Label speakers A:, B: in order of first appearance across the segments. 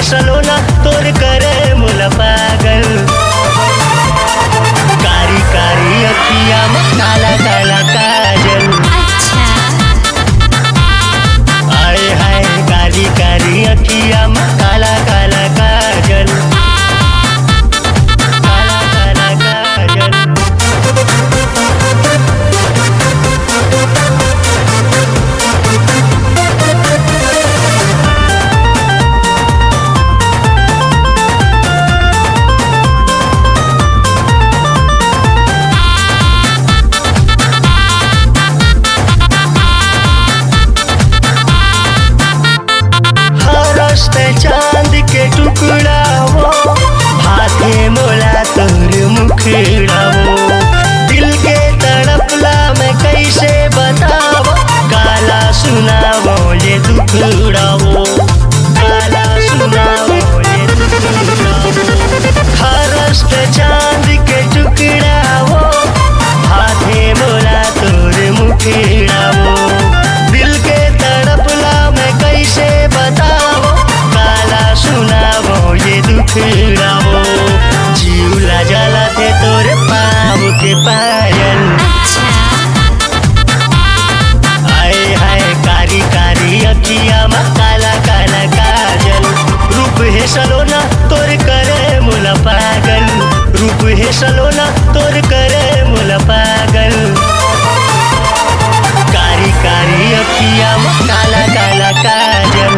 A: है सलोना तोर करे मोला पागल। कारी कारी अखिया में काला काला काजल।
B: अच्छा
A: आए हाय कारी कारी अखिया में काला काला काजल। काला काला काजल। चांद के टुकड़ा वो हाथे मोला तोर मुखड़ा वो। दिल के तड़पला मैं कैसे बतावो काला सुनावो ये दुखड़ा वो। काला सुनावो ये दुखड़ा वो। हरस पे चांद के टुकड़ा वो हाथे मोला तोर मुखड़ा वो। दिल के तड़पला मैं कैसे बतावो सुनावो ये दुखड़ावो। जीवला जला थे तोरे पाँव के पायल।
B: अच्छा
A: आए हाय कारी कारी अखिया में काला काला काजल। रूप है सलोना तोर करे मोला पागल। रूप है सलोना तोर करे मोला पागल। कारी कारी अखिया में काला काला काजल।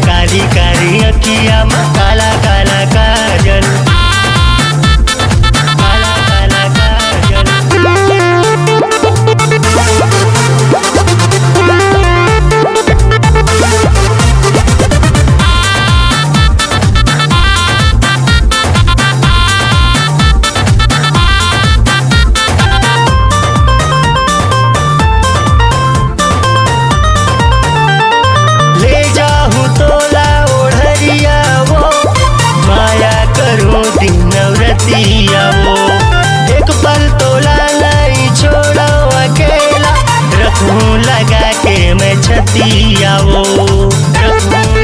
A: कारी कारी अखिया में काला काला काजल। काला काला काजल। ले जाहूँ तोला ओढ़रिया वो माया करो दिन नवरतिया वो। एक पल तोला नहीं छोड़ो अकेला रखूँ लगा के मैं छतिया वो। रखूँ